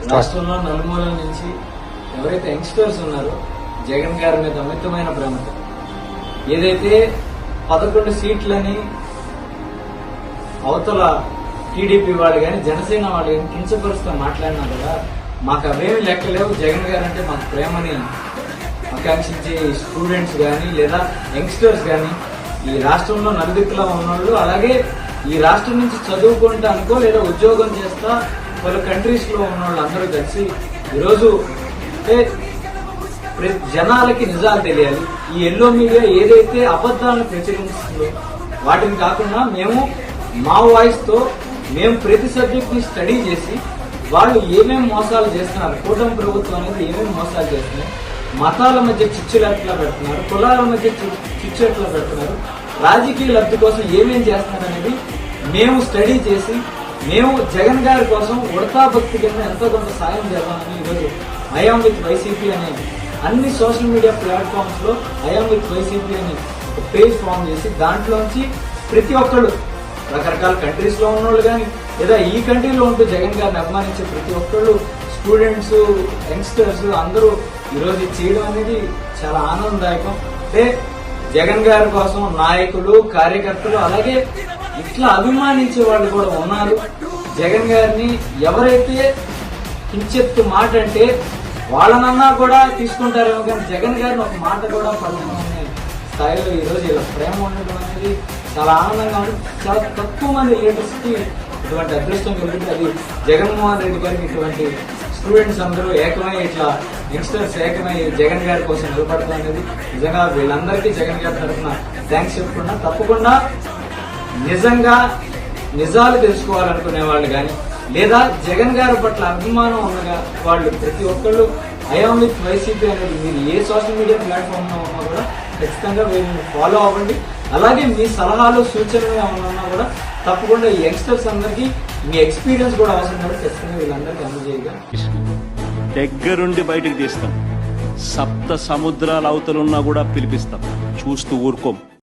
రాష్ట్రంలో నలుమూల నుంచి ఎవరైతే యంగ్స్టర్స్ ఉన్నారో జగన్ గారి మీద అమితమైన ప్రేమతో ఏదైతే 11 సీట్లని అవతల టీడీపీ వాళ్ళు కానీ జనసేన వాళ్ళు కానీ కించపరుస్తూ మాట్లాడినా కూడా మాకు అవేమి లెక్కలేవు. జగన్ గారు అంటే మాకు ప్రేమని ఆకాంక్షించే స్టూడెంట్స్ కానీ లేదా యంగ్స్టర్స్ కానీ ఈ రాష్ట్రంలో నలుదిక్కులా ఉన్నోళ్ళు, అలాగే ఈ రాష్ట్రం నుంచి చదువుకుంటానికో లేదా ఉద్యోగం చేస్తా పలు కంట్రీస్ లో ఉన్న వాళ్ళు అందరూ కలిసి ఈరోజు జనాలకి నిజాలు తెలియాలి. ఈ ఎల్లో మీడియా ఏదైతే అబద్ధాలను ప్రచురిస్తుందో వాటిని కాకుండా మేము మా వాయిస్ తో మేము ప్రతి సబ్జెక్ట్ ని స్టడీ చేసి వాళ్ళు ఏమేమి మోసాలు చేస్తున్నారు, కూటమి ప్రభుత్వం అనేది ఏమేమి మోసాలు చేస్తున్నారు, మతాల మధ్య చిచ్చులు ఎట్లా పెడుతున్నారు, కులాల మధ్య చిచ్చు ఎట్లా పెడుతున్నారు, రాజకీయ లబ్ధి కోసం ఏమేం చేస్తున్నారు అనేది మేము స్టడీ చేసి మేము జగన్ గారి కోసం ఉడతా భక్తి కింద ఎంతో కొంత సాయం చేద్దామని ఈరోజు ఐఆమ్ విత్ వైసీపీ అనే అన్ని సోషల్ మీడియా ప్లాట్ఫామ్స్ లో ఐఆమ్ విత్ వైసీపీ అని ఒక పేజ్ ఫామ్ చేసి దాంట్లోంచి ప్రతి ఒక్కళ్ళు రకరకాల కంట్రీస్ లో ఉన్నోళ్ళు కానీ లేదా ఈ కంట్రీలో ఉంటూ జగన్ గారిని అభిమానించే ప్రతి ఒక్కళ్ళు స్టూడెంట్స్ యంగ్స్టర్స్ అందరూ ఈరోజు చేయడం అనేది చాలా ఆనందదాయకం. అంటే జగన్ గారి కోసం నాయకులు కార్యకర్తలు అలాగే ఇట్లా అభిమానించే వాళ్ళు కూడా ఉన్నారు. జగన్ గారిని ఎవరైతే కించెత్తు మాట అంటే వాళ్ళనన్నా కూడా తీసుకుంటారేమో కానీ జగన్ గారిని ఒక మాట కూడా పడుతున్న స్థాయిలో ఈరోజు ఇలా ప్రేమ ఉండడం అనేది చాలా ఆనందంగా ఉంటుంది. చాలా తక్కువ మంది లీడర్స్ కి ఇటువంటి అదృష్టం కలిగింది. అది జగన్మోహన్ రెడ్డి గారికి ఇటువంటి స్టూడెంట్స్ అందరూ ఏకమై ఇట్లా యంగ్స్టర్స్ ఏకమై జగన్ గారి కోసం నిలబడతాం అనేది నిజంగా వీళ్ళందరికీ జగన్ గారి తరఫున థ్యాంక్స్ చెప్పుకున్నా. తప్పకుండా నిజంగా నిజాలు తెలుసుకోవాలనుకునే వాళ్ళు కానీ లేదా జగన్ గారి పట్ల అభిమానం ఉన్న వాళ్ళు ప్రతి ఒక్కళ్ళు ఐఆమ్ విత్ వైసీపీ అనేది మీరు ఏ సోషల్ మీడియా ప్లాట్ఫామ్ లో ఉన్నా కూడా ఖచ్చితంగా వీళ్ళని ఫాలో అవ్వండి. అలాగే మీ సలహాలు సూచనలు ఏమన్నా కూడా తప్పకుండా ఈ యంగ్స్టర్స్ అందరికీ మీ ఎక్స్పీరియన్స్ కూడా అవసరం కాబట్టి ఖచ్చితంగా వీళ్ళందరికీ అందజేయగా దగ్గరుండి బయటకు తీస్తాం. సప్త సముద్రాల అవతలున్నా కూడా పిలిపిస్తాం. చూస్తూ ఊరుకోం.